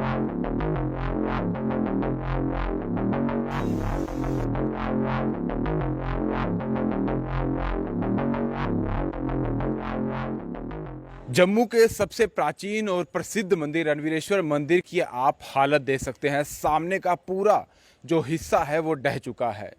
जम्मू के सबसे प्राचीन और प्रसिद्ध मंदिर रणवीरेश्वर मंदिर की आप हालत देख सकते हैं। सामने का पूरा जो हिस्सा है वो ढह चुका है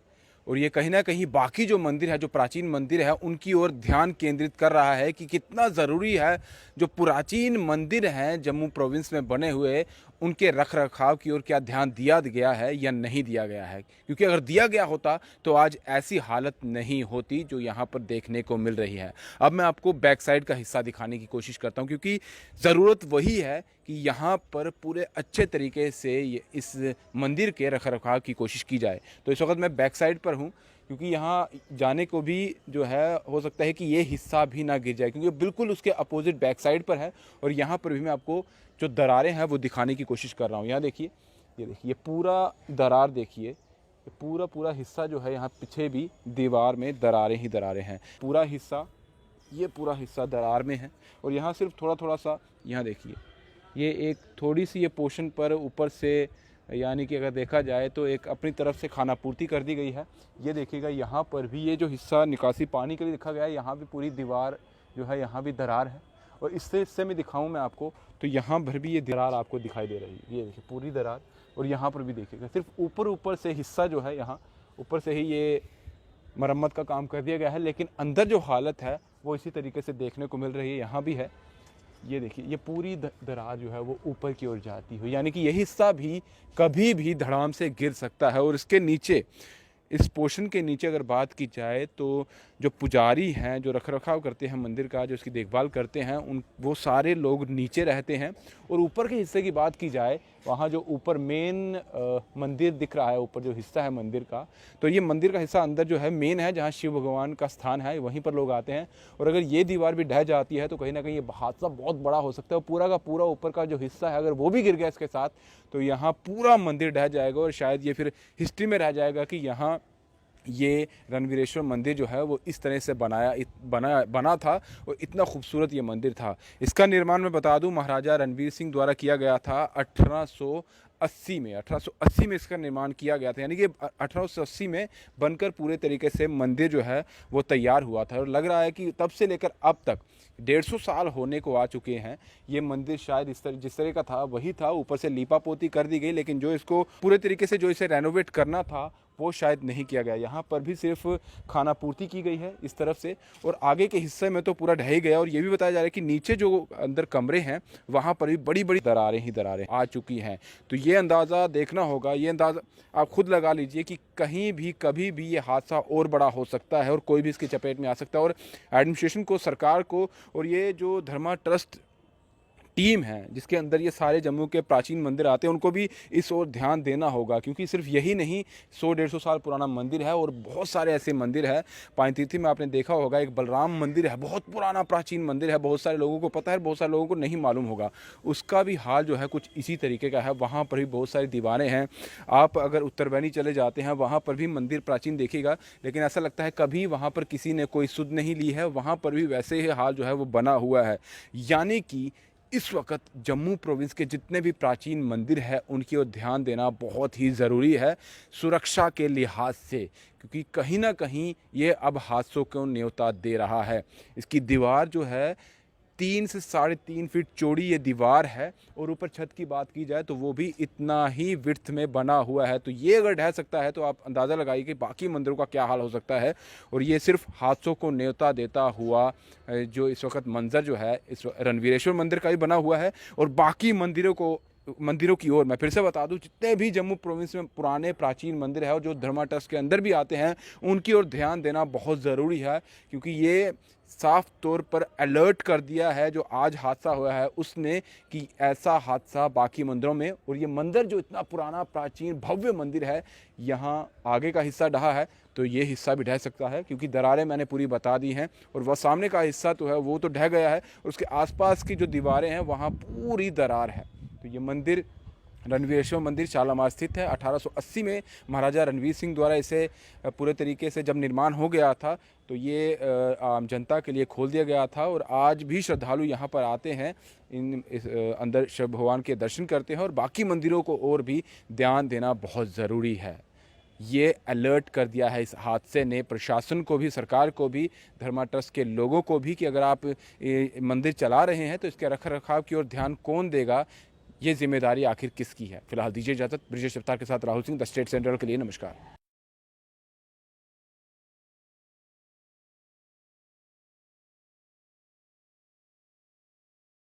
और ये कहीं ना कहीं बाकी जो मंदिर है, जो प्राचीन मंदिर है, उनकी ओर ध्यान केंद्रित कर रहा है कि कितना ज़रूरी है जो प्राचीन मंदिर हैं जम्मू प्रोविंस में बने हुए, उनके रख रखाव की ओर क्या ध्यान दिया गया है या नहीं दिया गया है। क्योंकि अगर दिया गया होता तो आज ऐसी हालत नहीं होती जो यहाँ पर देखने को मिल रही है। अब मैं आपको बैक साइड का हिस्सा दिखाने की कोशिश करता हूँ, क्योंकि ज़रूरत वही है कि यहाँ पर पूरे अच्छे तरीके से इस मंदिर के रख रखाव की कोशिश की जाए। तो इस वक्त मैं बैक साइड पर हूँ, क्योंकि यहाँ जाने को भी जो है हो सकता है कि ये हिस्सा भी ना गिर जाए, क्योंकि बिल्कुल उसके अपोजिट बैक साइड पर है। और यहाँ पर भी मैं आपको जो दरारें हैं वो दिखाने की कोशिश कर रहा हूँ। यहाँ देखिए, ये देखिए पूरा दरार देखिए, ये पूरा हिस्सा जो है यहाँ पीछे भी दीवार में दरारें ही दरारें हैं। पूरा हिस्सा, ये पूरा हिस्सा दरार में है और यहाँ सिर्फ थोड़ा थोड़ा सा, यहाँ देखिए ये एक थोड़ी सी ये पोर्शन पर ऊपर से, यानी कि अगर देखा जाए तो एक अपनी तरफ से खाना पूर्ति कर दी गई है। ये देखिएगा यहाँ पर भी ये जो हिस्सा निकासी पानी के लिए लिखा गया है, यहाँ भी पूरी दीवार जो है यहाँ भी दरार है। और इससे हिस्से में दिखाऊं मैं आपको तो यहाँ भर भी ये दरार आपको दिखाई दे रही है। ये देखिए पूरी दरार, और यहाँ पर भी देखिएगा सिर्फ ऊपर से हिस्सा जो है यहाँ ऊपर से ही ये मरम्मत का काम कर दिया गया है, लेकिन अंदर जो हालत है वो इसी तरीके से देखने को मिल रही है। यहाँ भी है, ये देखिए ये पूरी दरार जो है वो ऊपर की ओर जाती है, यानी कि ये हिस्सा भी कभी भी धड़ाम से गिर सकता है। और इसके नीचे, इस पोर्शन के नीचे अगर बात की जाए तो जो पुजारी हैं, जो रखरखाव करते हैं मंदिर का, जो इसकी देखभाल करते हैं, वो सारे लोग नीचे रहते हैं। और ऊपर के हिस्से की बात की जाए, वहाँ जो ऊपर मेन मंदिर दिख रहा है, ऊपर जो हिस्सा है मंदिर का, तो ये मंदिर का हिस्सा अंदर जो है मेन है, जहाँ शिव भगवान का स्थान है, वहीं पर लोग आते हैं। और अगर ये दीवार भी ढह जाती है तो कहीं ना कहीं ये हादसा बहुत बड़ा हो सकता है। पूरा का पूरा ऊपर का जो हिस्सा है अगर वो भी गिर गया इसके साथ, तो यहाँ पूरा मंदिर ढह जाएगा और शायद ये फिर हिस्ट्री में रह जाएगा कि यहाँ ये रणवीरेश्वर मंदिर जो है वो इस तरह से बना था और इतना खूबसूरत ये मंदिर था। इसका निर्माण मैं बता दूं महाराजा रणवीर सिंह द्वारा किया गया था 1880 में इसका निर्माण किया गया था, यानी कि 1880 में बनकर पूरे तरीके से मंदिर जो है वो तैयार हुआ था। और लग रहा है कि तब से लेकर अब तक 150 साल होने को आ चुके हैं। ये मंदिर शायद जिस तरह का था वही था, ऊपर से लीपा पोती कर दी गई, लेकिन जो इसको पूरे तरीके से जो इसे रेनोवेट करना था वो शायद नहीं किया गया। यहाँ पर भी सिर्फ खाना पूर्ति की गई है इस तरफ से, और आगे के हिस्से में तो पूरा ढह ही गया। और ये भी बताया जा रहा है कि नीचे जो अंदर कमरे हैं वहाँ पर भी बड़ी बड़ी दरारें आ चुकी हैं। तो ये अंदाज़ा देखना होगा, ये अंदाज़ा आप खुद लगा लीजिए कि कहीं भी कभी भी ये हादसा और बड़ा हो सकता है और कोई भी इसकी चपेट में आ सकता है। और एडमिनिस्ट्रेशन को, सरकार को, और ये जो धर्मा ट्रस्ट टीम है जिसके अंदर ये सारे जम्मू के प्राचीन मंदिर आते हैं, उनको भी इस ओर ध्यान देना होगा, क्योंकि सिर्फ यही नहीं 100-150 साल पुराना मंदिर है और बहुत सारे ऐसे मंदिर हैं। पानीतीर्थी में आपने देखा होगा एक बलराम मंदिर है, बहुत पुराना प्राचीन मंदिर है, बहुत सारे लोगों को पता है, बहुत सारे लोगों को नहीं मालूम होगा। उसका भी हाल जो है कुछ इसी तरीके का है। वहाँ पर भी बहुत सारी दीवारें हैं। आप अगर उत्तरबैनी चले जाते हैं वहाँ पर भी मंदिर प्राचीन देखिएगा, लेकिन ऐसा लगता है कभी वहाँ पर किसी ने कोई सुध नहीं ली है। वहाँ पर भी वैसे ही हाल जो है वो बना हुआ है। यानी कि इस वक्त जम्मू प्रोविंस के जितने भी प्राचीन मंदिर हैं उनकी ओर ध्यान देना बहुत ही ज़रूरी है सुरक्षा के लिहाज से, क्योंकि कहीं ना कहीं ये अब हादसों को न्योता दे रहा है। इसकी दीवार जो है 3 से 3.5 फीट चौड़ी ये दीवार है, और ऊपर छत की बात की जाए तो वो भी इतना ही विड्थ में बना हुआ है। तो ये अगर ढह सकता है तो आप अंदाज़ा लगाइए कि बाकी मंदिरों का क्या हाल हो सकता है। और ये सिर्फ हादसों को न्योता देता हुआ जो इस वक्त मंजर जो है इस रणवीरेश्वर मंदिर का भी बना हुआ है, और बाकी मंदिरों की ओर मैं फिर से बता दूं, जितने भी जम्मू प्रोविंस में पुराने प्राचीन मंदिर है और जो धर्मा ट्रस्ट के अंदर भी आते हैं उनकी ओर ध्यान देना बहुत ज़रूरी है, क्योंकि ये साफ तौर पर अलर्ट कर दिया है जो आज हादसा हुआ है उसने, कि ऐसा हादसा बाकी मंदिरों में, और ये मंदिर जो इतना पुराना प्राचीन भव्य मंदिर है, यहाँ आगे का हिस्सा ढहा है तो ये हिस्सा भी ढह सकता है, क्योंकि दरारें मैंने पूरी बता दी हैं। और वह सामने का हिस्सा तो है वो तो ढह गया है, और उसके आसपास की जो दीवारें हैं वहाँ पूरी दरार है। तो ये मंदिर रणवीरेश्वर मंदिर शालामार स्थित है। 1880 में महाराजा रणवीर सिंह द्वारा इसे पूरे तरीके से जब निर्माण हो गया था तो ये आम जनता के लिए खोल दिया गया था और आज भी श्रद्धालु यहाँ पर आते हैं, अंदर शिव भगवान के दर्शन करते हैं और बाकी मंदिरों को और भी ध्यान देना बहुत ज़रूरी है। ये अलर्ट कर दिया है इस हादसे ने प्रशासन को भी, सरकार को भी, धर्मा ट्रस्ट के लोगों को भी कि अगर आप मंदिर चला रहे हैं तो इसके रख रखाव की ओर ध्यान कौन देगा, ये जिम्मेदारी आखिर किसकी है। फिलहाल दीजिए इजाज़त। ब्रिजेश अवतार के साथ Rahul Singh, the state central के लिए। नमस्कार।